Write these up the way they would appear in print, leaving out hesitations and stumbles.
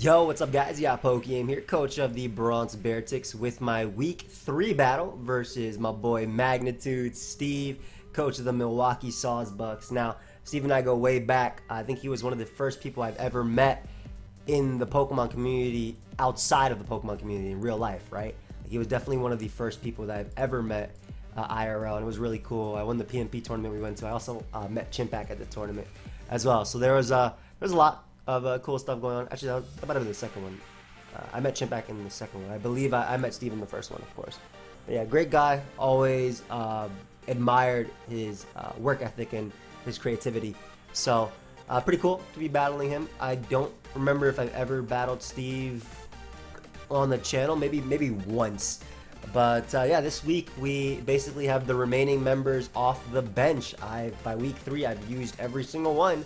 Yo, what's up, guys? Yeah, pokeaim here, coach of the Bronx Beartics, with my week 3 battle versus my boy Magnitude Steve, coach of the Milwaukee Sawsbucks. Now, Steve and I go way back. I think he was one of the first people I've ever met in the Pokemon community, outside of the Pokemon community in real life, right? He was definitely one of the first people that I've ever met IRL, and it was really cool. I won the PNP tournament we went to. I also met Chimpak at the tournament as well. So there was a lot of cool stuff going on. Actually, that might have been the second one. I met Chimpak in the second one. I believe I met Steve in the first one, of course. But yeah, great guy. Always admired his work ethic and his creativity. So pretty cool to be battling him. I don't remember if I've ever battled Steve on the channel. Maybe once. But yeah, this week we basically have the remaining members off the bench. By week 3, I've used every single one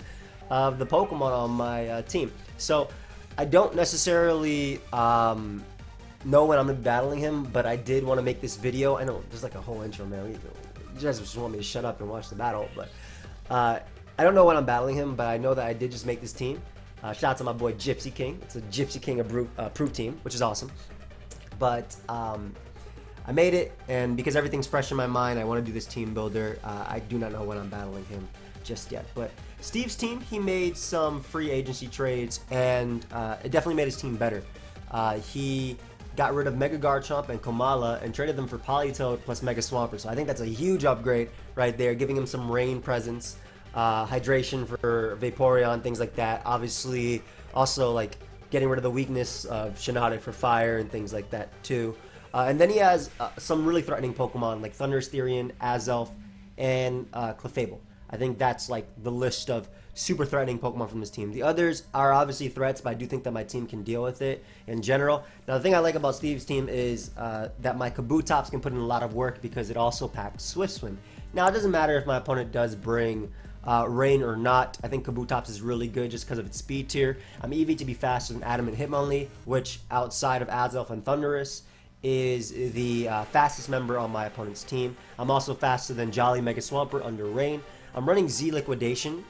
of the Pokemon on my team. So I don't necessarily know when I'm gonna be battling him, but I did want to make this video. I know there's like a whole intro, man. You guys just want me to shut up and watch the battle, but I don't know when I'm battling him, but I know that I did just make this team. Shout out to my boy Gypsy King. It's a Gypsy King approved team, which is awesome. But I made it, and because everything's fresh in my mind, I want to do this team builder. I do not know when I'm battling him just yet, but Steve's team, he made some free agency trades, and it definitely made his team better. He got rid of Mega Garchomp and Komala and traded them for Politoed plus Mega Swampert. So I think that's a huge upgrade right there, giving him some rain presence, hydration for Vaporeon, things like that. Obviously, also like getting rid of the weakness of Shiinotic for fire and things like that too. And then he has some really threatening Pokemon like Thundurus, Therian, Azelf, and Clefable. I think that's like the list of super threatening Pokemon from this team. The others are obviously threats, but I do think that my team can deal with it in general. Now, the thing I like about Steve's team is that my Kabutops can put in a lot of work because it also packs Swift Swim. Now, it doesn't matter if my opponent does bring Rain or not. I think Kabutops is really good just because of its speed tier. I'm EV to be faster than Adamant Hitmonlee, which outside of Azelf and Thundurus is the fastest member on my opponent's team. I'm also faster than Jolly Mega Swampert under Rain. I'm running Z Liquidation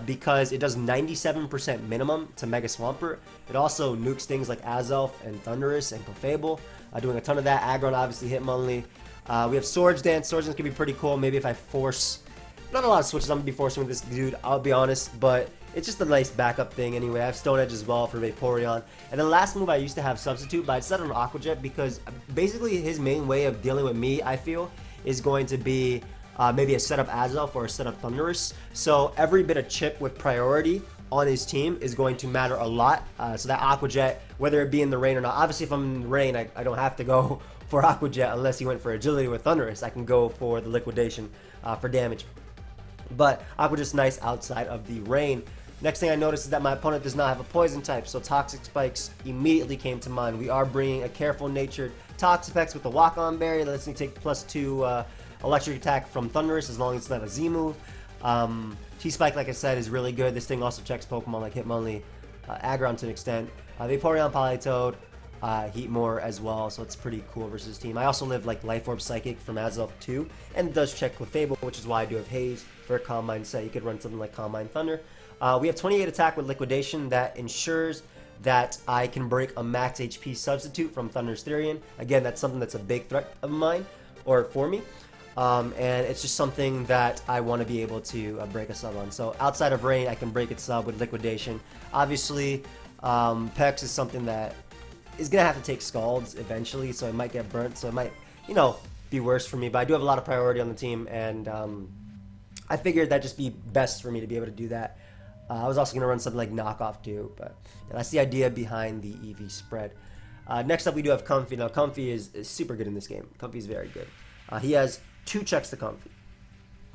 because it does 97% minimum to Mega Swampert. It also nukes things like Azelf and Thundurus and Clefable. Doing a ton of that. Aggron obviously Hitmonlee. We have Swords Dance. Swords Dance can be pretty cool. Maybe if I force... Not a lot of switches I'm going to be forcing with this dude, I'll be honest, but it's just a nice backup thing anyway. I have Stone Edge as well for Vaporeon. And then last move I used to have Substitute, but I decided on Aqua Jet because basically his main way of dealing with me, I feel, is going to be maybe a setup Azelf or a setup Thundurus. So every bit of chip with priority on his team is going to matter a lot. So that Aqua Jet, whether it be in the rain or not, obviously if I'm in the rain, I don't have to go for Aqua Jet unless he went for agility with Thundurus. I can go for the liquidation for damage. But Aqua Jet's nice outside of the rain. Next thing I noticed is that my opponent does not have a poison type, so Toxic Spikes immediately came to mind. We are bringing a careful natured Toxapex with a Walk-On Berry that lets me take +2 electric attack from Thundurus as long as it's not a Z move. T-Spike, like I said, is really good. This thing also checks Pokemon like Hitmonlee, Aggron to an extent. Vaporeon, Politoed, Heatmore as well, so it's pretty cool versus team. I also live like Life Orb Psychic from Azelf too, and it does check Clefable, which is why I do have Haze for a Calm Mind set. You could run something like Calm Mind Thunder. We have 28 attack with Liquidation that ensures that I can break a max HP substitute from Thundurus Therian. Again, that's something that's a big threat of mine, or for me. And it's just something that I want to be able to break a sub on. So outside of Rain, I can break its sub with Liquidation. Obviously, Pex is something that is going to have to take Scalds eventually, so it might get burnt. So it might, be worse for me. But I do have a lot of priority on the team, and I figured that'd just be best for me to be able to do that. I was also going to run something like Knockoff too, but that's the idea behind the EV spread. Next up, we do have Comfy. Now, Comfy is super good in this game. Comfy is very good. He has 2 checks to Comfy.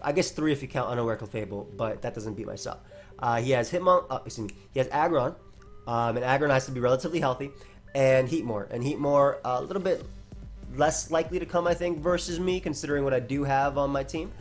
I guess 3 if you count Unaware Clefable, but that doesn't beat my sub. He has he has Aggron, and Aggron has to be relatively healthy, and Heatmore. And Heatmore, a little bit less likely to come, I think, versus me, considering what I do have on my team.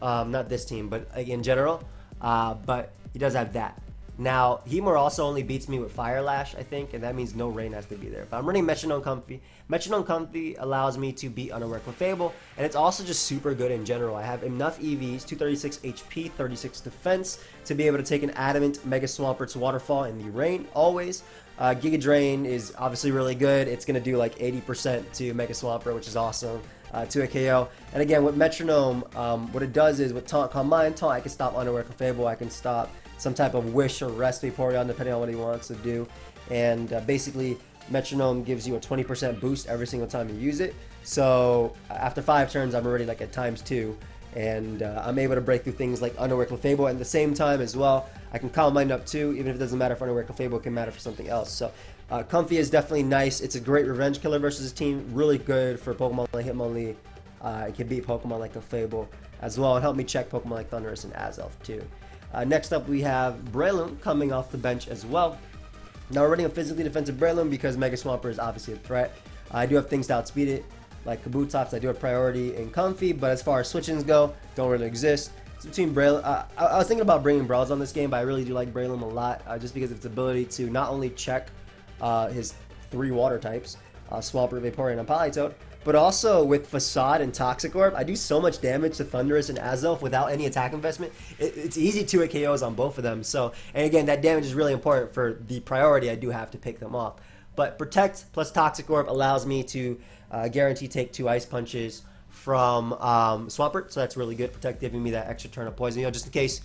Not this team, but in general. But he does have that. Now, Heatmore also only beats me with Fire Lash, I think, and that means no rain has to be there. But I'm running Metronome Comfy. Metronome Comfy allows me to beat Unaware Clefable, and it's also just super good in general. I have enough EVs, 236 HP, 36 defense, to be able to take an Adamant, Mega Swampert's Waterfall in the rain, always. Giga Drain is obviously really good. It's going to do like 80% to Mega Swampert, which is awesome, to a KO. And again, with Metronome, what it does is with Taunt, Calm Mind, Taunt, I can stop Unaware Clefable, I can stop some type of Wish or Rest Vaporeon, depending on what he wants to do. And basically, Metronome gives you a 20% boost every single time you use it. So after 5 turns, I'm already like at ×2. And I'm able to break through things like Unaware Clefable. At the same time as well, I can Calm Mind up too, even if it doesn't matter if Unaware Clefable, it can matter for something else. So Comfy is definitely nice. It's a great revenge killer versus his team. Really good for Pokemon like Hitmonlee. It can beat Pokemon like Clefable as well, and help me check Pokemon like Thundurus and Azelf too. Next up, we have Breloom coming off the bench as well. Now we're running a physically defensive Breloom because Mega Swampert is obviously a threat. I do have things to outspeed it, like Kabutops. I do have priority in Comfy, but as far as switch-ins go, don't really exist. So between Breloom, I was thinking about bringing Brawls on this game, but I really do like Breloom a lot, just because of its ability to not only check his 3 water types, Swampert, Vaporeon, and Politoed, but also with Facade and Toxic Orb, I do so much damage to Thundurus and Azelf without any attack investment. It's easy to hit KOs on both of them. So, and again, that damage is really important for the priority I do have to pick them off. But Protect plus Toxic Orb allows me to guarantee take 2 Ice Punches from Swampert, so that's really good. Protect giving me that extra turn of poison, just in case,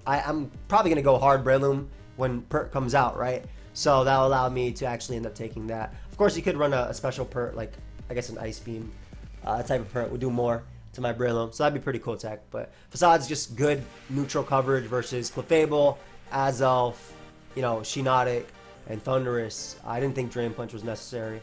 I'm probably going to go hard Breloom when Pert comes out, right? So that'll allow me to actually end up taking that. Of course, you could run a special Pert, like, I guess an Ice Beam type of Pert would do more to my Breloom, so that'd be pretty cool tech. But Facade's just good neutral coverage versus Clefable, Azelf, Shiinotic, and Thundurus. I didn't think Drain Punch was necessary.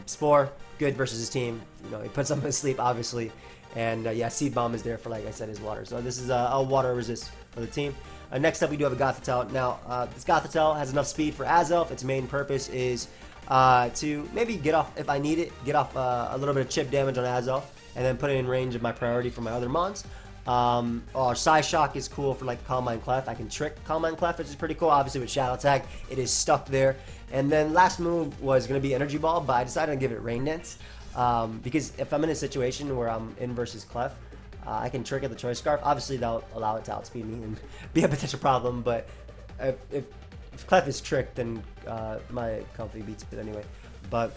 Spore, good versus his team. He puts them to sleep, obviously. And yeah, Seed Bomb is there for, like I said, his water. So this is a water resist for the team. Next up, we do have a Gothitelle. Now, this Gothitelle has enough speed for Azelf. Its main purpose is to maybe get off, if I need it, get off a little bit of chip damage on Azelf, and then put it in range of my priority for my other mons. Or Psyshock is cool for like Calm Mind Clef. I can trick Calm Mind Clef, which is pretty cool. Obviously with Shadow Tag, it is stuck there. And then last move was going to be Energy Ball, but I decided to give it Rain Dance. Because if I'm in a situation where I'm in versus Clef, I can trick at the Choice Scarf. Obviously that'll allow it to outspeed me and be a potential problem, but if Clef is tricked, then my Comfy beats it anyway. But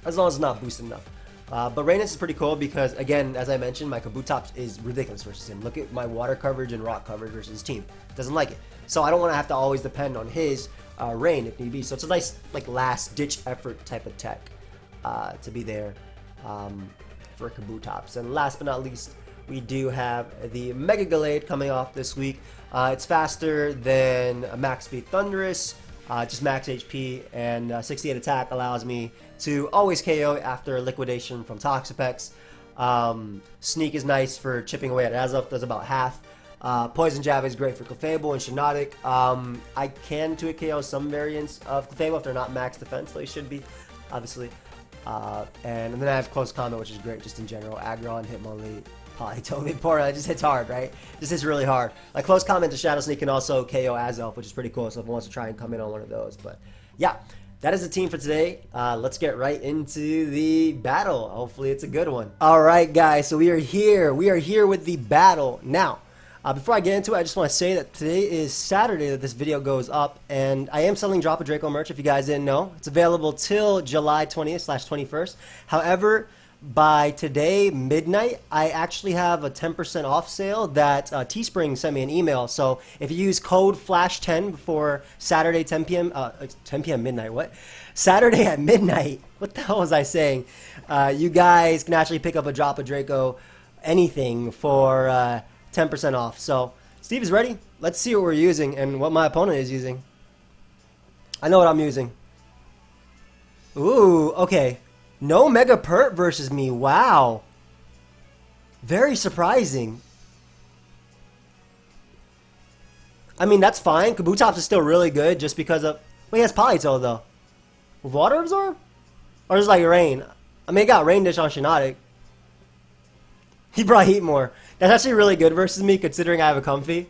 as long as it's not boosted enough. But Rain Dance is pretty cool because, again, as I mentioned, my Kabutops is ridiculous versus him. Look at my water coverage and rock coverage versus his team. Doesn't like it. So I don't want to have to always depend on his Rain if need be. So it's a nice, like, last-ditch effort type of tech to be there for Kabutops. And last but not least, we do have the Mega Gallade coming off this week. It's faster than a max speed Thundurus, just max HP, and 68 attack allows me to always KO after liquidation from Toxapex. Sneak is nice for chipping away at Azelf, does about half. Poison Jab is great for Clefable and Shiinotic. I can 2-hit KO some variants of Clefable if they're not max defense, they should be, obviously. And then I have Close Combat, which is great just in general. Aggron, Hitmonlee, Politoed, Vaporeon, it just hits hard, right? Just hits really hard. Like Close Combat to Shadow Sneak can also KO Azelf, which is pretty cool, so if one wants to try and come in on one of those. But yeah, that is the team for today. Let's get right into the battle. Hopefully it's a good one. All right, guys, so we are here. We are here with the battle. Now, before I get into it, I just want to say that today is Saturday that this video goes up, and I am selling Drop a Draco merch if you guys didn't know. It's available till July 20th/21st. However, by today, midnight, I actually have a 10% off sale that Teespring sent me an email. So if you use code FLASH10 before Saturday 10 p.m., 10 p.m. midnight, what? Saturday at midnight, what the hell was I saying? You guys can actually pick up a Drop a Draco anything for 10% off. So Steve is ready. Let's see what we're using and what my opponent is using. I know what I'm using. Ooh, okay. No Mega Pert versus me. Wow. Very surprising. I mean, that's fine. Kabutops is still really good just because of... Well, he has Politoed, though. With Water Absorb? Or just like Rain? I mean, he got Rain Dish on Shiinotic. He brought Heatmore. That's actually really good versus me, considering I have a Comfy.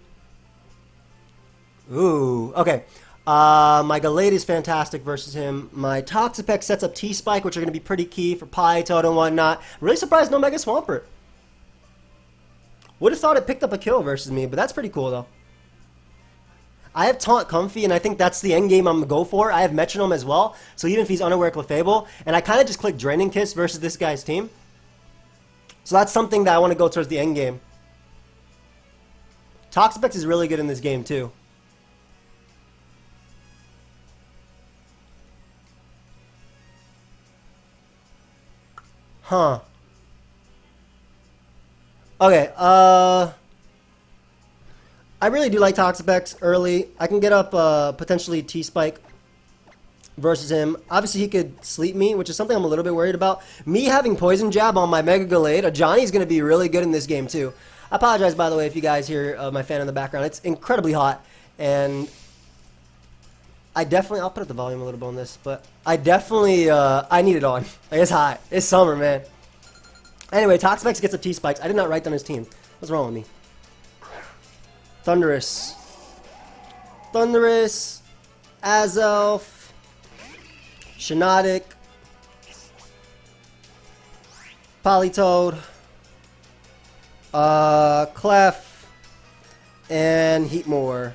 Ooh, okay. My Gallade is fantastic versus him. My Toxapex sets up T-Spike, which are going to be pretty key for Pietot and whatnot. Really surprised no Mega Swampert. Would have thought it picked up a kill versus me, but that's pretty cool, though. I have Taunt Comfy, and I think that's the end game I'm going to go for. I have Metronome as well, so even if he's unaware Clefable, and I kind of just click Draining Kiss versus this guy's team. So that's something that I want to go towards the end game. Toxapex is really good in this game, too. Huh. Okay, I really do like Toxapex early. I can get up potentially T-Spike versus him. Obviously, he could sleep me, which is something I'm a little bit worried about. Me having Poison Jab on my Mega Gallade, Johnny's going to be really good in this game, too. I apologize, by the way, if you guys hear my fan in the background. It's incredibly hot, and I definitely... I'll put up the volume a little bit on this, but I definitely... I need it on. Like, it's hot. It's summer, man. Anyway, Toxapex gets up T-Spikes. I did not write down his team. What's wrong with me? Thundurus. Thundurus. Azelf. Shiinotic. Politoed. Clef. And Heatmore.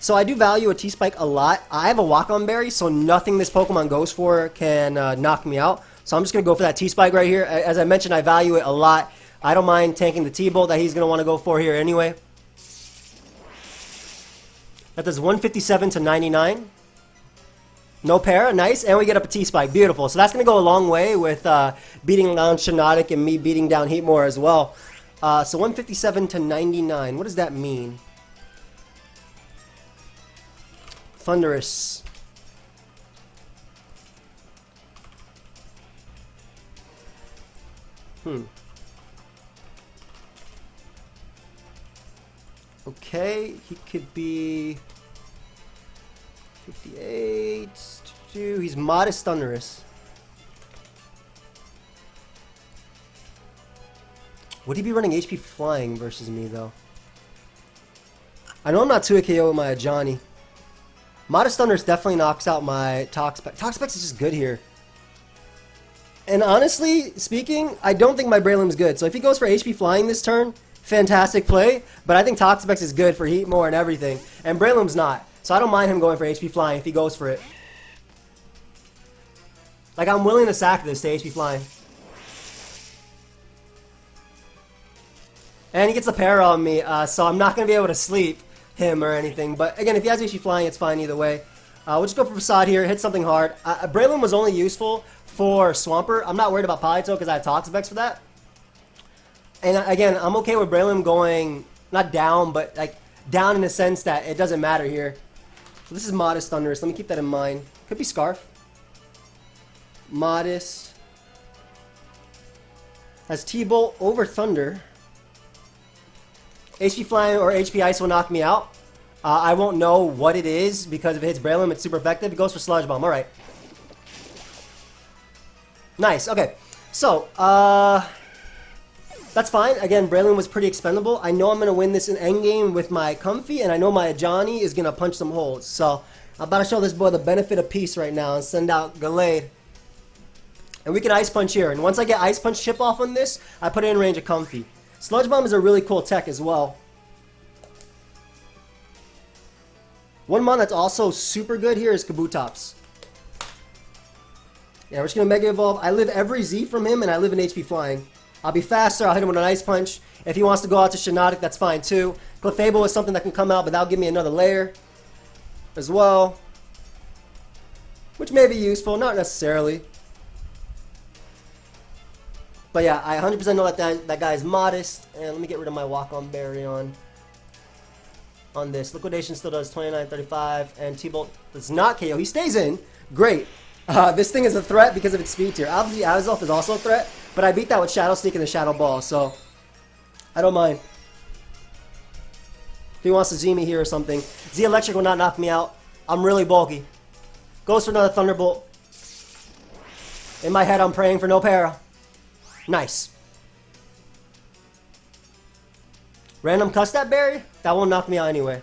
So I do value a T-Spike a lot. I have a Walk-On Berry, so nothing this Pokemon goes for can knock me out. So I'm just going to go for that T-Spike right here. As I mentioned, I value it a lot. I don't mind tanking the T-Bolt that he's going to want to go for here anyway. That does 157 to 99. No para, nice. And we get up a T-Spike, beautiful. So that's going to go a long way with beating down Shiinotic and me beating down Heatmore as well. So 157 to 99. What does that mean? Thundurus. Okay, he could be 58. He's Modest Thundurus. Would he be running HP Flying versus me, though? I know I'm not 2 KO with my Johnny. Modest Thundurus definitely knocks out my Toxapex. Toxapex is just good here. And honestly speaking, I don't think my Breloom's good. So if he goes for HP Flying this turn, fantastic play. But I think Toxapex is good for Heatmore and everything. And Breloom's not. So I don't mind him going for HP Flying if he goes for it. Like, I'm willing to sack this to HP Flying. And he gets a para on me, so I'm not going to be able to sleep him or anything. But again, if he has HP Flying, it's fine either way. We'll just go for Facade here, hit something hard. Breloom was only useful for Swampert. I'm not worried about Politoed because I have Toxapex for that. And again, I'm okay with Breloom going, not down, but like down in the sense that it doesn't matter here. So this is Modest Thundurus. Let me keep that in mind. Could be Scarf. Modest. Has T-Bolt over Thunder. HP Flying or HP Ice will knock me out. I won't know what it is because if it hits Breloom, it's super effective. It goes for Sludge Bomb. Alright. Nice. Okay. So, that's fine. Again, Breloom was pretty expendable. I know I'm going to win this in endgame with my Comfy, and I know my Johnny is going to punch some holes. So, I'm about to show this boy the benefit of peace right now and send out Gallade. And we can Ice Punch here. And once I get Ice Punch chip off on this, I put it in range of Comfy. Sludge Bomb is a really cool tech as well. One mon that's also super good here is Kabutops. Yeah, we're just going to Mega Evolve. I live every Z from him, and I live in HP Flying. I'll be faster. I'll hit him with an Ice Punch. If he wants to go out to Shiinotic, that's fine too. Clefable is something that can come out, but that'll give me another layer as well. Which may be useful, not necessarily. But yeah, I 100% know that guy is Modest. And let me get rid of my Walk-On Berry on this. Liquidation still does 29-35, and T-Bolt does not KO. He stays in. Great. This thing is a threat because of its speed tier. Obviously, Azelf is also a threat, but I beat that with Shadow Sneak and the Shadow Ball, so I don't mind. If he wants to Z me here or something. Z Electric will not knock me out. I'm really bulky. Goes for another Thunderbolt. In my head, I'm praying for no para. Nice. Random Custap Berry? That won't knock me out anyway.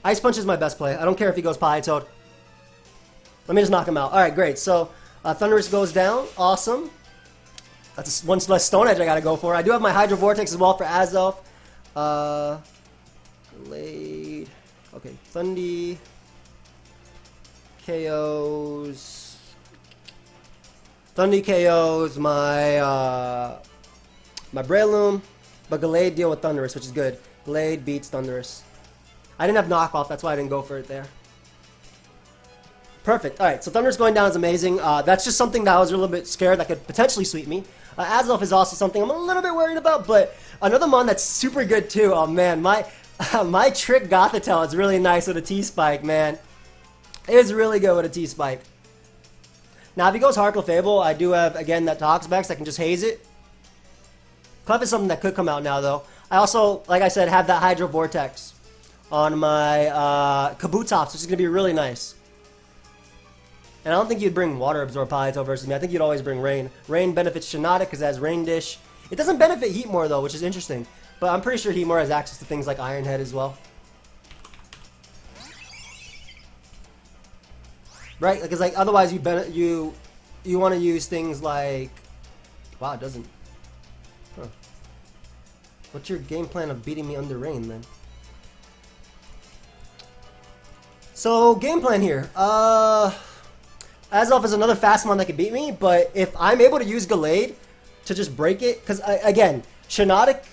Ice Punch is my best play. I don't care if he goes Politoed. Let me just knock him out. Alright, great. So, Thunderous goes down. Awesome. That's one less Stone Edge I gotta go for. I do have my Hydro Vortex as well for Azelf. Glade. Okay, Thundy. KOs. Thundy KOs my my Breloom, but Glade deal with Thunderous, which is good. Glade beats Thunderous. I didn't have knockoff, that's why I didn't go for it there. Perfect. Alright, so Thunderous going down is amazing. That's just something that I was a little bit scared that could potentially sweep me. Azelf is also something I'm a little bit worried about, but another mon that's super good too. Oh man, my my Trick Gothitelle is really nice with a T-Spike, man. It is really good with a T-Spike. Now, if he goes Hard Clefable, I do have, again, that Toxapex. I can just haze it. Clef is something that could come out now, though. I also, like I said, have that Hydro Vortex on my Kabutops, which is going to be really nice. And I don't think you'd bring Water Absorb Politoed versus me. I think you'd always bring Rain. Rain benefits Shiinotic because it has Rain Dish. It doesn't benefit Heatmore, though, which is interesting. But I'm pretty sure Heatmore has access to things like Iron Head as well. Right? Because like otherwise you want to use things like, wow, it doesn't. Huh. What's your game plan of beating me under Rain then? So game plan here. Azelf is another fast one that can beat me, but if I'm able to use Gallade to just break it, because again, Shiinotic,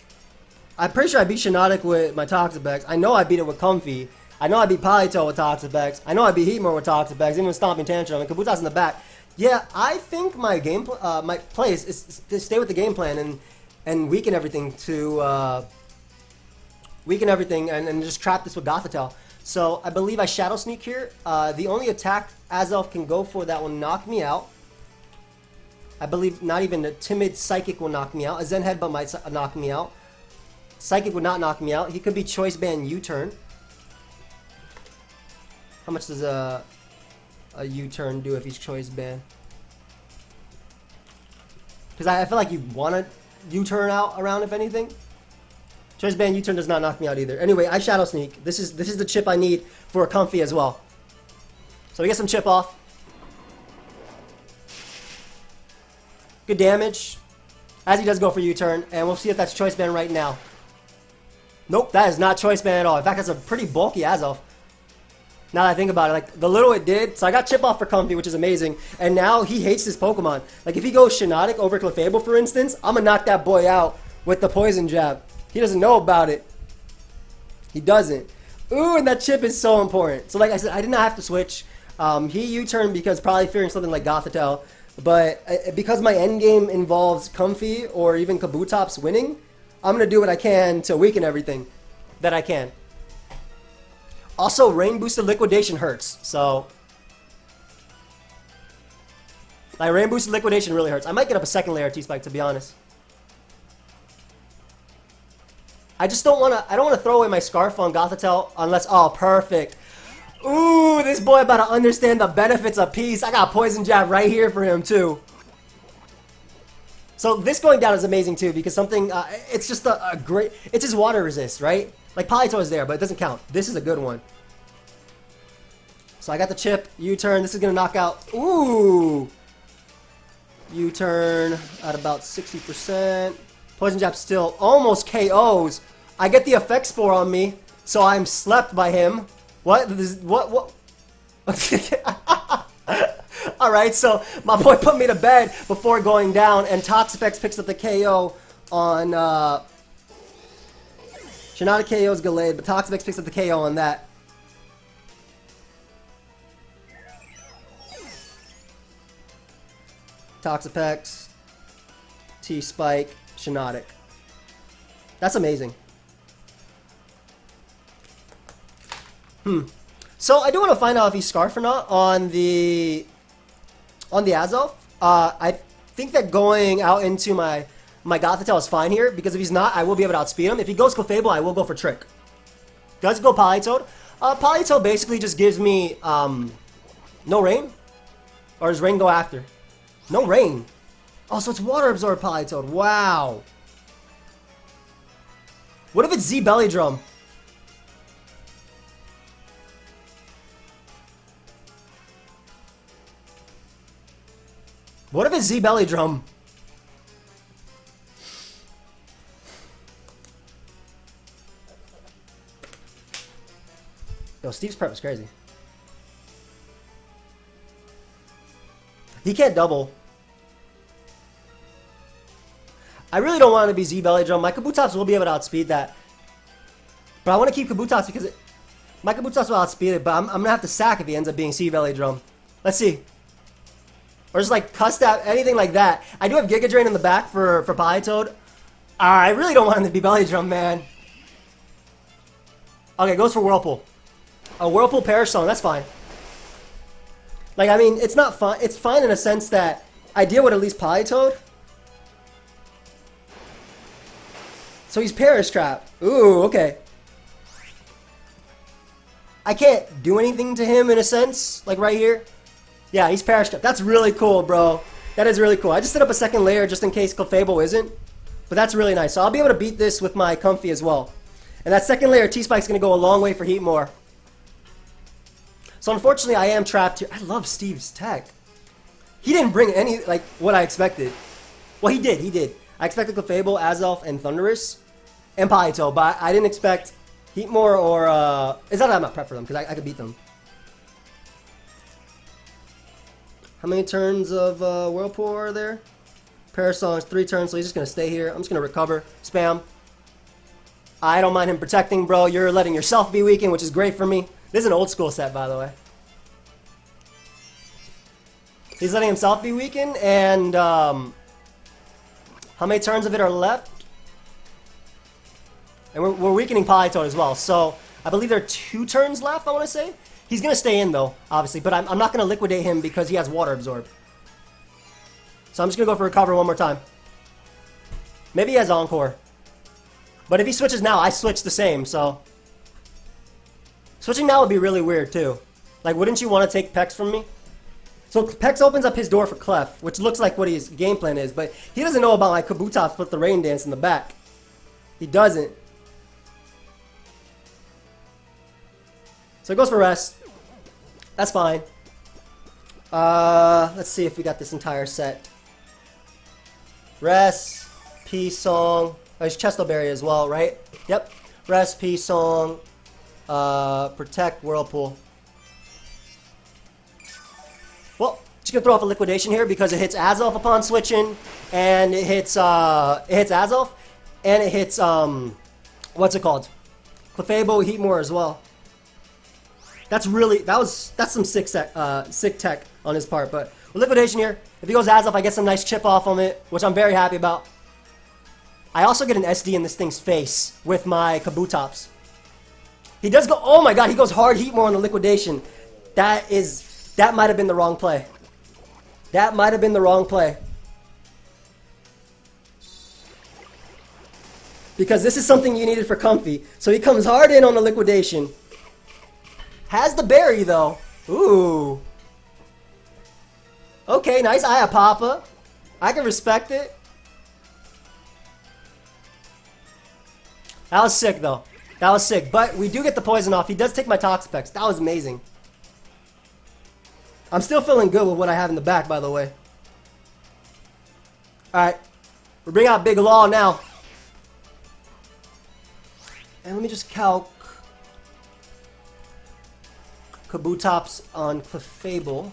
I'm pretty sure I beat Shiinotic with my Toxapex. I know I beat it with Comfy. I know I beat Politoed with Toxapex. I know I beat Heatmore with Toxapex, even with Stomping Tantrum, and Kabutops in the back. Yeah, I think my my play is to stay with the game plan and weaken everything to and just trap this with Gothitelle. So I believe I Shadow Sneak here. The only attack Azelf can go for that will knock me out. I believe not even a Timid Psychic will knock me out. A Zen Headbutt might knock me out. Psychic would not knock me out. He could be Choice Band U-Turn. How much does a U-Turn do if he's Choice Band? Because I feel like you want to U-Turn out around if anything. Choice Band U-Turn does not knock me out either. Anyway, I Shadow Sneak. This is the chip I need for a Comfy as well. So we get some chip off. Good damage. As he does go for U-Turn, and we'll see if that's Choice Band right now. Nope, that is not Choice Band at all. In fact, that's a pretty bulky Azelf. Now that I think about it, like the little it did, so I got chip off for Comfy, which is amazing, and now he hates this Pokemon. Like if he goes Shiinotic over Clefable, for instance, I'm gonna knock that boy out with the Poison Jab. He doesn't know about it. He doesn't. Ooh, and that chip is so important. So like I said, I did not have to switch. He U-turned because probably fearing something like Gothitelle, but because my end game involves Comfy or even Kabutops winning, I'm gonna do what I can to weaken everything that I can. Also, Rain Boosted Liquidation hurts, so... like, Rain Boosted Liquidation really hurts. I might get up a second layer T-Spike, to be honest. I just don't want to... I don't want to throw away my Scarf on Gothitelle unless... oh, perfect. Ooh, this boy about to understand the benefits of peace. I got Poison Jab right here for him, too. So, this going down is amazing, too, because something... it's just a great... it's his Water Resist, right? Like, Politoed is there, but it doesn't count. This is a good one. So I got the chip. U-turn. This is going to knock out. Ooh! U-turn at about 60%. Poison Jab still almost KOs. I get the Effect Spore on me, so I'm slept by him. What? What? Alright, so my boy put me to bed before going down, and Toxapex picks up the KO on... Shiinotic KO's Gallade, but Toxapex picks up the KO on that. Toxapex, T-Spike, Shiinotic. That's amazing. So I do want to find out if he's Scarf or not on the Azelf. I think that going out into my Gothitelle is fine here, because if he's not, I will be able to outspeed him. If he goes Clefable, I will go for Trick. Does go Politoed. Politoed basically just gives me no Rain? Or does Rain go after? No Rain. Oh, so it's Water Absorb Politoed. Wow. What if it's Z Belly Drum? What if it's Z belly drum? Yo, Steve's prep is crazy. He can't double. I really don't want it to be Z belly drum. My Kabutops will be able to outspeed that. But I want to keep Kabutops because my Kabutops will outspeed it, but I'm going to have to sack if he ends up being Z belly drum. Let's see. Or just like cuss that, anything like that. I do have Giga Drain in the back for Politoad. I really don't want him to be belly drum, man. Okay, goes for Whirlpool. A Whirlpool Perish Song, that's fine. Like, I mean, it's not fun. It's fine in a sense that I deal with at least Politoad. So he's Perish Trap. Ooh, okay. I can't do anything to him in a sense, like right here. Yeah, he's Perish Trap. That's really cool, bro. That is really cool. I just set up a second layer just in case Clefable isn't. But that's really nice. So I'll be able to beat this with my Comfy as well. And that second layer T-Spike's going to go a long way for Heatmore. So unfortunately, I am trapped here. I love Steve's tech. He didn't bring any, like, what I expected. Well, he did. He did. I expected Clefable, Azelf, and Thundurus, and Politoed, but I didn't expect Heatmore or, it's not that I'm not prepped for them, because I could beat them. How many turns of Whirlpool are there? Parasong's 3 turns, so he's just going to stay here. I'm just going to recover. Spam. I don't mind him protecting, bro. You're letting yourself be weakened, which is great for me. This is an old school set, by the way. He's letting himself be weakened, and how many turns of it are left? And we're weakening Politoed as well, so I believe there are 2 turns left, I want to say. He's going to stay in, though, obviously, but I'm not going to liquidate him because he has Water Absorb. So I'm just going to go for Recover one more time. Maybe he has Encore. But if he switches now, I switch the same, so... Switching now would be really weird, too. Like, wouldn't you want to take Pex from me? So Pex opens up his door for Clef, which looks like what his game plan is, but he doesn't know about my Kabutops with the Rain Dance in the back. He doesn't. So he goes for Rest. That's fine. Let's see if we got this entire set. Rest, Peace Song. Oh, he's Chesto Berry as well, right? Yep. Rest, Peace Song. Protect, Whirlpool. Well, just gonna throw off a Liquidation here because it hits Azelf upon switching, and it hits Azelf, and it hits what's it called? Clefable, Heatmore as well. That's some sick tech on his part. But with Liquidation here, if he goes Azelf, I get some nice chip off on it, which I'm very happy about. I also get an SD in this thing's face with my Kabutops. He does go, oh my god, he goes hard Heatmore on the Liquidation. That might have been the wrong play. That might have been the wrong play. Because this is something you needed for Comfy. So he comes hard in on the Liquidation. Has the berry though. Ooh. Okay, nice. I have Papa. I can respect it. That was sick though. That was sick. But we do get the poison off. He does take my Toxapex. That was amazing. I'm still feeling good with what I have in the back, by the way. Alright. We bring out Big Law now. And let me just calc Kabutops on Clefable.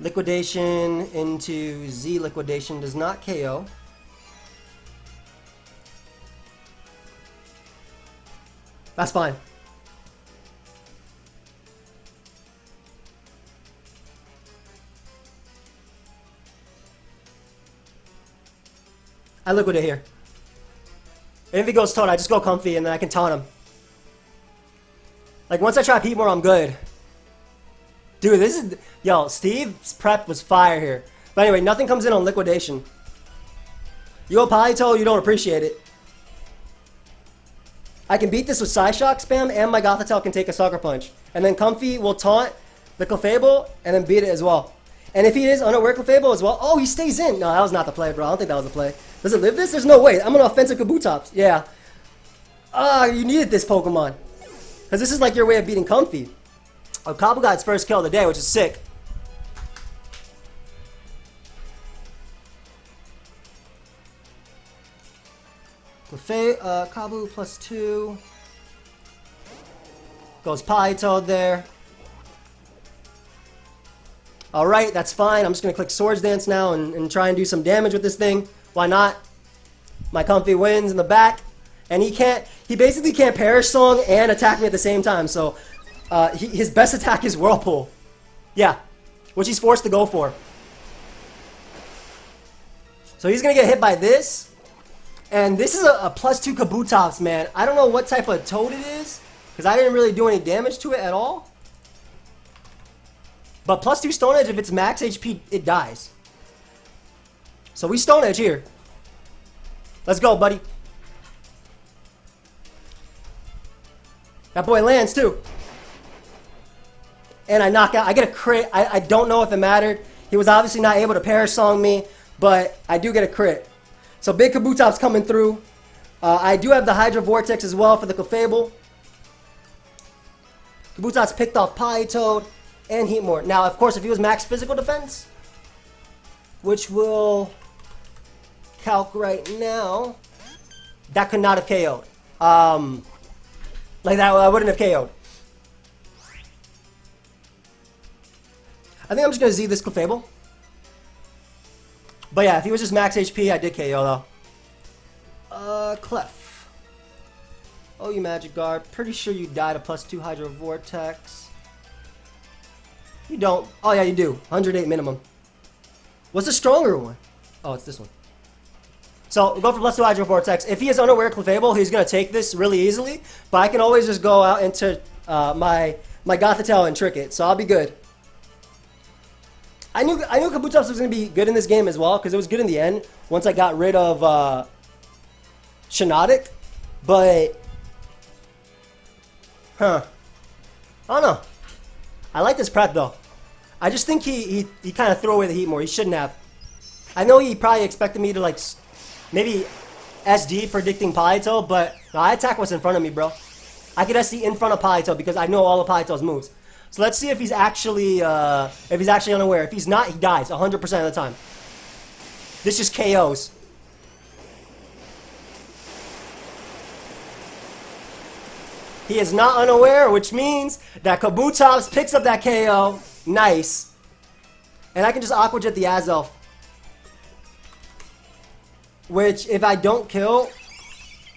Liquidation into Z Liquidation does not KO. That's fine. I liquidate here. And if he goes Toad, I just go Comfy and then I can taunt him. Like, once I trap Heatmore, I'm good. Dude, this is... Yo, Steve's prep was fire here. But anyway, nothing comes in on Liquidation. You go Politoed, you don't appreciate it. I can beat this with Psyshock spam, and my Gothitelle can take a Sucker Punch. And then Comfy will taunt the Clefable, and then beat it as well. And if he is unaware Clefable as well... Oh, he stays in! No, that was not the play, bro. I don't think that was the play. Does it live this? There's no way. I'm an offensive Kabutops. Yeah. Ah, you needed this Pokemon. Because this is like your way of beating Comfy. Oh, Kabu got its first kill of the day, which is sick. Kabu +2. Goes Politoed there. Alright, that's fine. I'm just going to click Swords Dance now and try and do some damage with this thing. Why not? My Comfy wins in the back. And he basically can't Perish Song and attack me at the same time. So, his best attack is Whirlpool. Yeah, which he's forced to go for. So he's going to get hit by this. And this is a +2 Kabutops, man. I don't know what type of toad it is, because I didn't really do any damage to it at all. But +2 Stone Edge, if it's max HP, it dies. So we Stone Edge here. Let's go, buddy. That boy lands, too. And I knock out. I get a crit. I don't know if it mattered. He was obviously not able to Perish Song me, but I do get a crit. So big Kabutops coming through. I do have the Hydro Vortex as well for the Clefable. Kabutops picked off Politoed and Heatmore. Now, of course, if he was max physical defense, which will calc right now, that could not have KO'd. Like that, I wouldn't have KO'd. I think I'm just going to Z this Clefable. But yeah, if he was just max HP, I did KO though. Clef. Oh, you Magic Guard. Pretty sure you died a +2 Hydro Vortex. You don't. Oh yeah, you do. 108 minimum. What's the stronger one? Oh, it's this one. So, we'll go for +2 Hydro Vortex. If he is unaware Clefable, he's going to take this really easily. But I can always just go out into my Gothitelle and trick it. So I'll be good. I knew Kabutops was going to be good in this game as well, because it was good in the end once I got rid of Shiinotic. But, I don't know. I like this prep though. I just think he kind of threw away the heat more. He shouldn't have. I know he probably expected me to like maybe SD predicting Politoed, but no, I attack what's in front of me, bro. I could SD in front of Politoed because I know all of Politoed's moves. So let's see if he's actually unaware. If he's not, he dies 100% of the time. This just KOs. He is not unaware, which means that Kabutops picks up that KO. Nice. And I can just Aqua Jet the Azelf. Which, if I don't kill,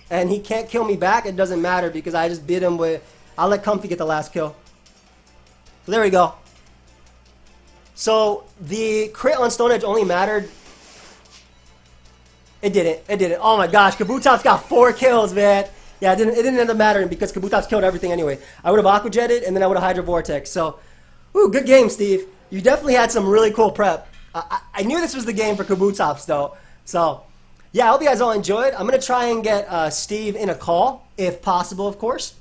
and he can't kill me back, it doesn't matter because I just beat him with... I'll let Comfy get the last kill. So there we go. So the crit on Stone Edge only mattered. It didn't. It didn't. Oh my gosh, Kabutops got 4 kills, man. Yeah, it didn't end up mattering because Kabutops killed everything anyway. I would have Aqua Jetted and then I would have Hydro Vortex. So, ooh, good game, Steve. You definitely had some really cool prep. I knew this was the game for Kabutops though. So, yeah, I hope you guys all enjoyed. I'm gonna try and get Steve in a call if possible, of course.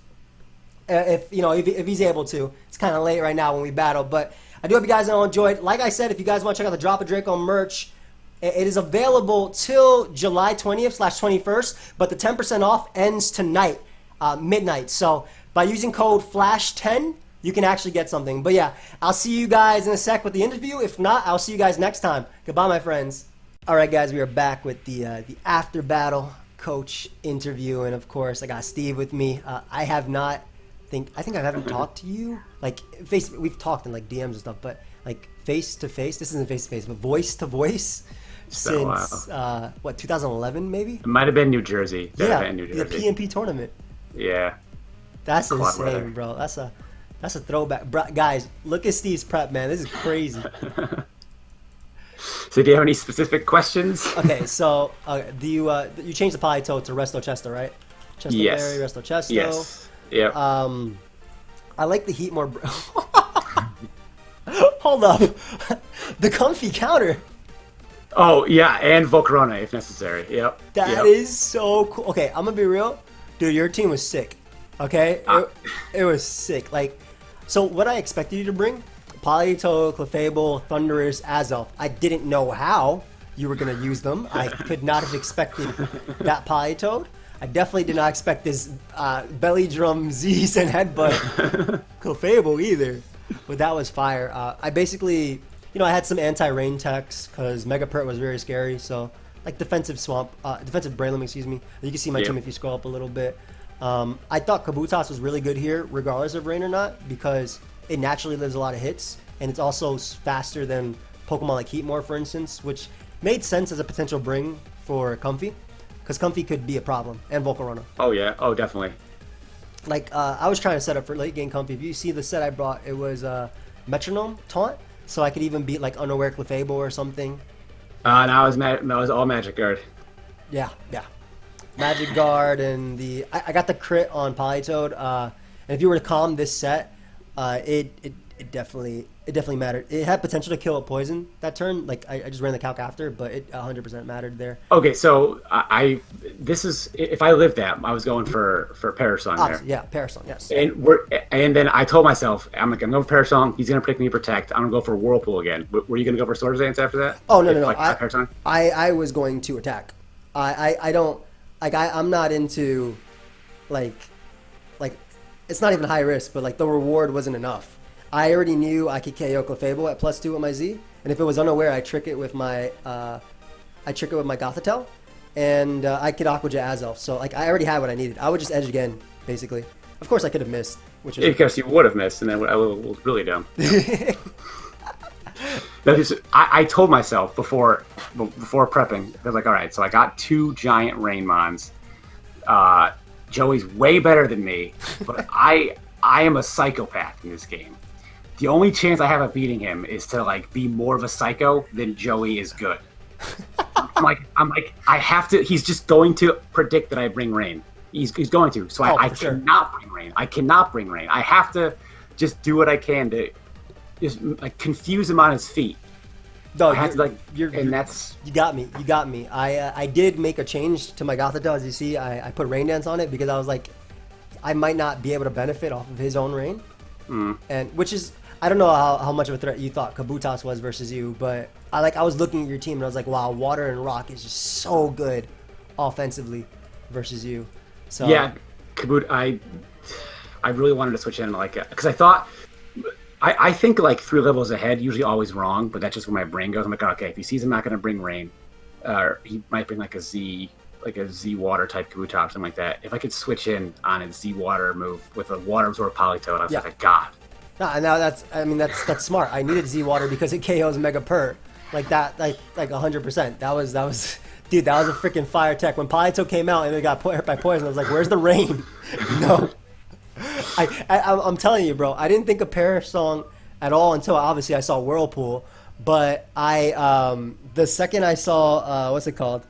If he's able to. It's kind of late right now when we battle, but I do hope you guys all enjoyed. Like I said, if you guys want to check out the Drop a Draco merch, it is available till July 20th/21st, but the 10% off ends tonight, midnight. So by using code FLASH10, you can actually get something. But yeah, I'll see you guys in a sec with the interview. If not, I'll see you guys next time. Goodbye, my friends. All right, guys, we are back with the after battle coach interview, and of course, I got Steve with me. I think I haven't talked to you like we've talked in like DMs and stuff, but like face to face. This isn't face to face, but voice to voice since 2011 maybe. It might have been New Jersey. Yeah, New Jersey. The PNP tournament. Yeah, that's insane, bro. That's a throwback, guys. Look at Steve's prep, man. This is crazy. So do you have any specific questions? Okay, so do you change the Politoed to Resto Chesto, right? Chesto Yes. Berry, Resto Chesto. Yes. Yeah. I like the heat more. Hold up, the Comfy counter. Oh yeah, and Volcarona if necessary. Yep. That is so cool. Okay, I'm gonna be real, dude. Your team was sick. Okay, it was sick. Like, so what I expected you to bring: Politoed, Clefable, Thundurus, Azelf. I didn't know how you were gonna use them. I could not have expected that Politoed. I definitely did not expect this belly drum Z's and headbutt Clefable either. but that was fire. I basically, I had some anti-rain techs because Mega Pert was very scary. So like defensive Breloom, excuse me. You can see my team if you scroll up a little bit. I thought Kabutops was really good here, regardless of rain or not, because it naturally lives a lot of hits, and it's also faster than Pokemon like Heatmore, for instance, which made sense as a potential bring for Comfy, because Comfy could be a problem, and Volcarona. Oh yeah, oh definitely. Like I was trying to set up for late game Comfy. If you see the set I brought, it was Metronome Taunt, so I could even beat like Unaware Clefable or something. No, it was all Magic Guard. Yeah. Magic Guard and I got the crit on Politoed. And if you were to calm this set, it definitely mattered. It had potential to kill a poison that turn. Like I just ran the calc after, but it 100% mattered there. Okay, so this is if I lived that, I was going for Parasong there. Yeah, Parasong, yes. And then I told myself, I'm going for Parasong. He's going to pick me Protect. I'm going to go for Whirlpool again. Were you going to go for Swords Dance after that? Oh no. I was going to attack. I don't. Like I'm not into, like, it's not even high risk, but like the reward wasn't enough. I already knew I could KO Clefable at +2 with my Z, and if it was Unaware, I trick it with my Gothitelle, and I could Aqua Jet Azelf. So like I already had what I needed. I would just edge again, basically. Of course, I could have missed, which is because you would have missed, and then I was really dumb. I told myself before prepping, I was like, all right, so I got 2 giant Rainmons. Joey's way better than me, but I am a psychopath in this game. The only chance I have of beating him is to like be more of a psycho than Joey is good. I'm like, I have to. He's just going to predict that I bring rain. He's going to. So I cannot bring rain. I cannot bring rain. I have to just do what I can to just like confuse him on his feet. No, I have to like, that's you got me. You got me. I did make a change to my Gothitelle, as you see. I put Rain Dance on it because I was like, I might not be able to benefit off of his own rain, and which is I don't know how much of a threat you thought Kabutops was versus you, but I was looking at your team and I was like, wow, Water and Rock is just so good offensively versus you. So yeah, I really wanted to switch in like because I thought. I think like 3 levels ahead, usually always wrong, but that's just where my brain goes. I'm like, okay, if he sees I'm not going to bring rain, he might bring like a Z water type Kabutops, something like that. If I could switch in on a Z water move with a water absorb Politoed, I was like, God. No, now that's smart. I needed Z water because it KOs Mega Pert like that, like 100%. That was dude, that was a freaking fire tech. When Politoed came out and it got hurt by poison, I was like, where's the rain? No. I'm telling you, bro. I didn't think of Parasong at all until obviously I saw Whirlpool. But the second I saw what's it called?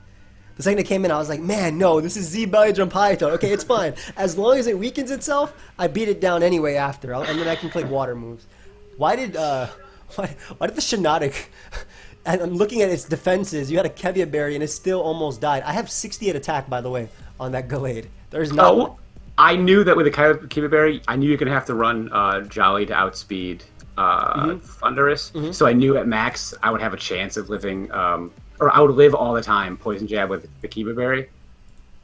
The second it came in, I was like, man, no, this is Z Belly Drum Python. Okay, it's fine. As long as it weakens itself, I beat it down anyway after, and then I can play water moves. Why did the Shiinotic? And I'm looking at its defenses. You had a Kevia Berry, and it still almost died. I have 68 attack, by the way, on that Gallade. There's no. Oh. I knew that with the Kevia Berry, I knew you're gonna have to run Jolly to outspeed Thunderous. So I knew at max I would have a chance of living, or I would live all the time Poison Jab with the Kevia Berry.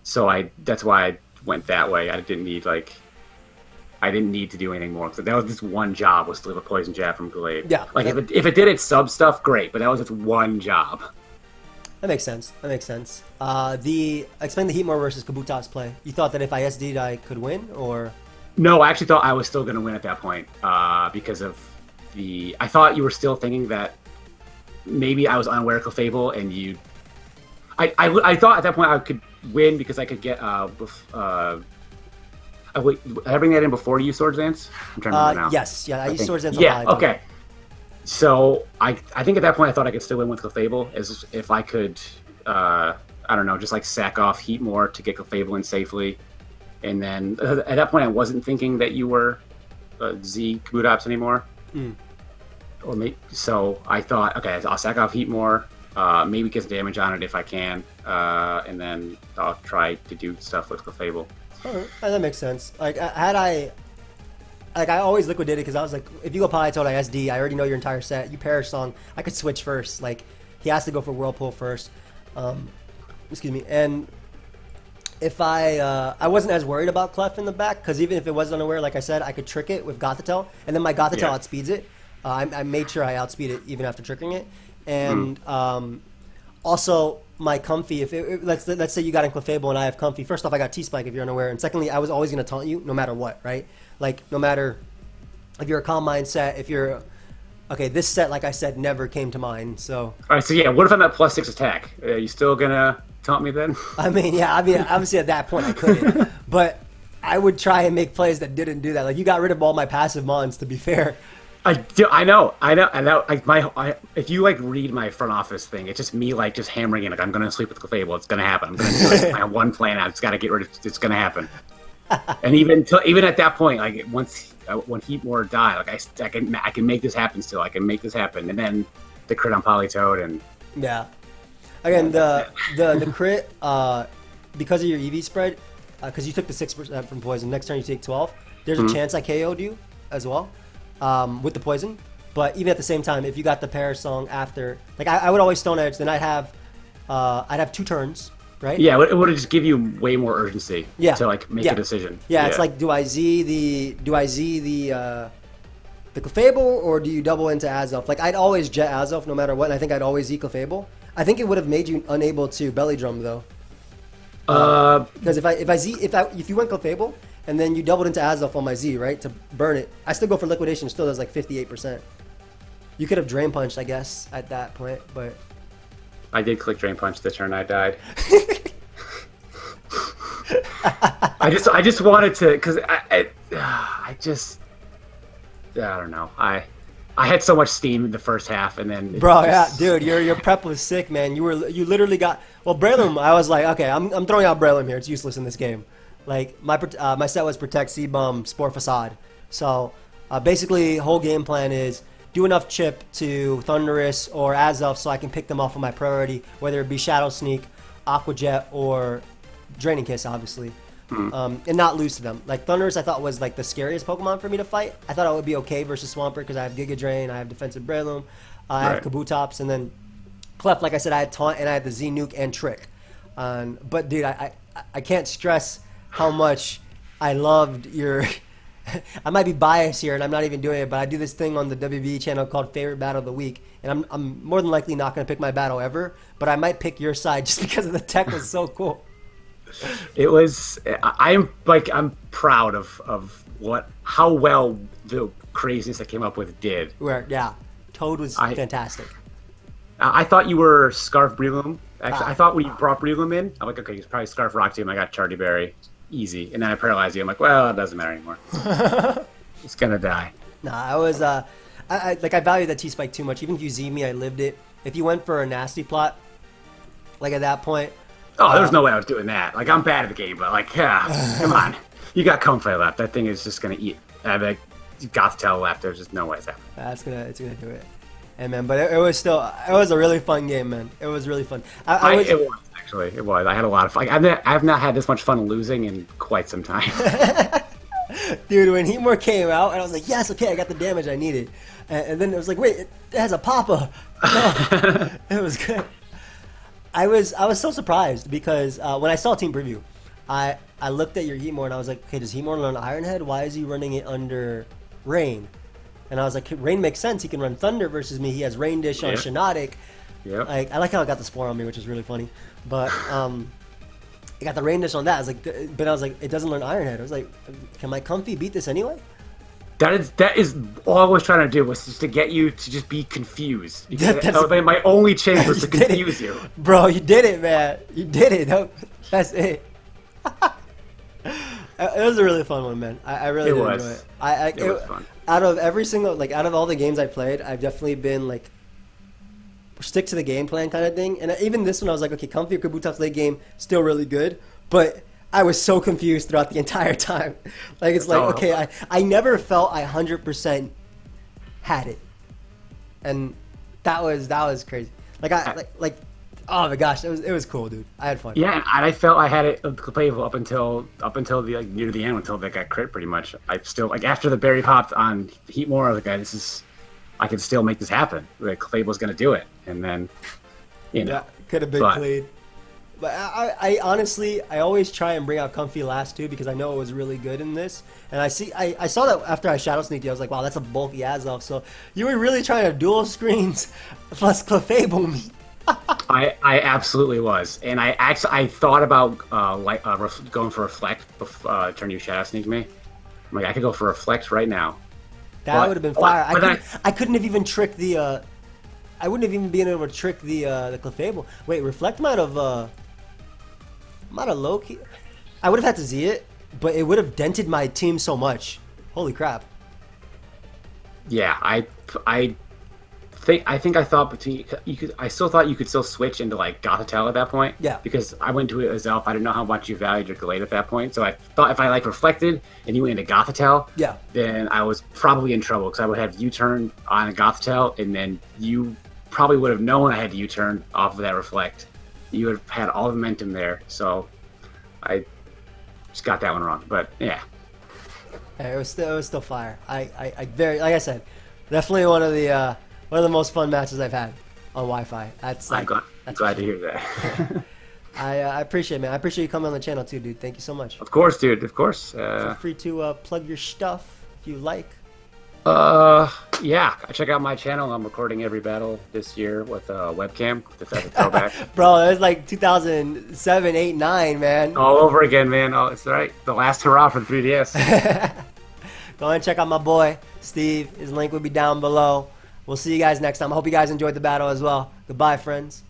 So that's why I went that way. I didn't need to do anything more. So that was just one job, was to live a Poison Jab from Glade. Yeah. Like if it did its sub stuff, great. But that was just one job. That makes sense. Explain the Heatmore versus Kabutops play. You thought that if I SD'd I could win, or? No, I actually thought I was still going to win at that point because of I thought you were still thinking that maybe I was unaware of Clefable and you. I thought at that point I could win because I could get. Wait, did I bring that in before you Swords Dance? I'm trying to remember now. Yes, yeah, I used Swords Dance. Yeah, okay. So I think at that point I thought I could still win with Clefable, as if I could, I don't know, just like sack off Heatmore to get Clefable in safely, and then at that point I wasn't thinking that you were Z Kabutops anymore. Or maybe, so I thought, okay, I'll sack off Heatmore, maybe get some damage on it if I can, and then I'll try to do stuff with Clefable. Alright, that makes sense. Like I always liquidated because I was like, if you go Politoed, I SD, I already know your entire set. You Parasong, I could switch first. Like, he has to go for Whirlpool first. Excuse me. And if I wasn't as worried about Clef in the back, because even if it was unaware, like I said, I could trick it with Gothitelle, and then my Gothitelle Yeah. outspeeds it. I made sure I outspeed it even after tricking it, and also my Comfy. Let's say you got in Clefable and I have Comfy. First off, I got T-Spike if you're unaware, and secondly, I was always going to taunt you no matter what, right? Like no matter if you're a calm mindset, if you're okay. This set, like I said, never came to mind. So All right, so yeah, what if I'm at +6 attack? Are you still gonna taunt me then? I mean, obviously at that point I couldn't, but I would try and make plays that didn't do that. Like you got rid of all my passive mons, to be fair. I know. Like if you like read my front office thing, it's just me like just hammering in. Like I'm gonna sleep with Clefable. It's gonna happen. I'm gonna do it. I have one plan out. It's got to get rid of. It's gonna happen. And even at that point, like once when Heatmore die, like I can make this happen. Still, I can make this happen. And then the crit on Politoed and Yeah. Again, the crit because of your EV spread, because you took the 6% from poison. Next turn you take 12. There's a chance I KO'd you as well with the poison. But even at the same time, if you got the Parasong after, like I would always Stone Edge, then I'd have 2 turns, right? yeah, it would just give you way more urgency. Yeah. To like make a decision. Yeah, it's like do I Z the Clefable or do you double into Azelf? Like I'd always jet Azelf no matter what, and I think I'd always Z Clefable. I think it would have made you unable to belly drum though. Because if you went Clefable and then you doubled into Azelf on my Z, right, to burn it, I still go for liquidation. It still does like 58%. You could have drain punched, I guess, at that point, but I did click Drain Punch the turn I died. I just wanted to, because I don't know. I had so much steam in the first half, and then bro, yeah, dude, your prep was sick, man. You literally got Breloom. I was like, okay, I'm throwing out Breloom here. It's useless in this game. Like my set was Protect, C-Bomb, Spore Facade. So basically, whole game plan is do enough chip to Thunderous or Azelf so I can pick them off of my priority, whether it be Shadow Sneak, Aqua Jet, or Draining Kiss, obviously. And not lose to them. Like Thunderous I thought was like the scariest Pokemon for me to fight. I thought I would be okay versus Swampert because I have Giga Drain, I have Defensive Breloom, I have Kabutops, and then Clef, like I said, I had Taunt and I had the Z-Nuke and Trick. But dude, I can't stress how much I loved your... I might be biased here and I'm not even doing it, but I do this thing on the WB channel called Favorite Battle of the Week, and I'm more than likely not going to pick my battle ever, but I might pick your side just because of the tech was so cool. It was. I'm proud of how well the craziness I came up with did. Yeah, Toad was fantastic. I thought you were Scarf Breloom. Actually, I thought when you brought Breloom in, I'm like, okay, he's probably Scarf Rock Tomb. I got Chardy Berry, easy, and then I paralyzed you. I'm like, well, it doesn't matter anymore. It's gonna die. Nah, I was I value that T-Spike too much. Even if you Z me, I lived it. If you went for a nasty plot, like at that point. Oh, there's no way I was doing that. Like, I'm bad at the game, but like, yeah, come on. You got Comfey left. That thing is just gonna eat. I have like Gothitelle left. There's just no way it's happening. It's gonna do it. Hey man, but it was a really fun game, man. It was really fun. It was actually. It was. I had a lot of fun. I've not had this much fun losing in quite some time. Dude, when Heatmore came out, and I was like, yes, okay, I got the damage I needed. And then it was like, wait, it has a Papa. No. It was good. I was so surprised because when I saw Team Preview, I looked at your Heatmore and I was like, okay, does Heatmore run Iron Head? Why is he running it under Rain? And I was like, Rain makes sense. He can run Thunder versus me. He has Rain Dish on Shinodic. Yep. Like, I like how it got the Spore on me, which is really funny. But it got the Rain Dish on that. I was like, but I was like, it doesn't learn Iron Head. I was like, can my Comfy beat this anyway? That is all I was trying to do, was just to get you to just be confused. Because my only chance was to confuse you. Bro, you did it, man. You did it. That's it. It was a really fun one, man. I really did enjoy it. It was fun. Out of out of all the games I played, I've definitely been like stick to the game plan kind of thing. And even this one, I was like, okay, Comfy or Kabutops late game, still really good. But I was so confused throughout the entire time. Like, it's like, okay, I never felt I 100% had it. And that was crazy. Like, oh my gosh, it was cool, dude. I had fun. Yeah, and I felt I had it playable up until the near the end, until they got crit pretty much. I still, like, after the berry popped on Heatmore, I was like, I can still make this happen. Like, Clayable's gonna do it. And then, Yeah, could have been played. But I honestly, I always try and bring out Comfy last too because I know it was really good in this. And I saw that after I shadow sneaked you, I was like, wow, that's a bulky Azoth. So you were really trying to dual screens plus Clefable me. I absolutely was, and I thought about going for Reflect turn you Shadow Sneak me. I'm like, I could go for Reflect right now. That would have been fire. but I couldn't have even tricked the. I wouldn't have even been able to trick the Clefable. Wait, Reflect might have low key. I would have had to Z it, but it would have dented my team so much. Holy crap! Yeah, I thought between you could. I still thought you could still switch into like Gothitelle at that point. Yeah. Because I went to it as Elf. I didn't know how much you valued your Glade at that point. So I thought if I like reflected and you went into Gothitelle, Yeah. then I was probably in trouble because I would have U-turn on a Gothitelle, and then you probably would have known I had to U-turn off of that reflect. You would have had all the momentum there. So I just got that one wrong. But yeah. It was still fire. I very, like I said, definitely one of the most fun matches I've had on Wi-Fi. That's like, I'm glad to hear that. I appreciate it, man. I appreciate you coming on the channel too, dude. Thank you so much. Of course, dude. Of course. Feel free to plug your stuff if you like. Yeah. Check out my channel. I'm recording every battle this year with a webcam. Just as a throwback. Bro, it was like 2007, 8, 9, man. All over again, man. Oh, it's all right. The last hurrah for the 3DS. Go ahead and check out my boy, Steve. His link will be down below. We'll see you guys next time. I hope you guys enjoyed the battle as well. Goodbye, friends.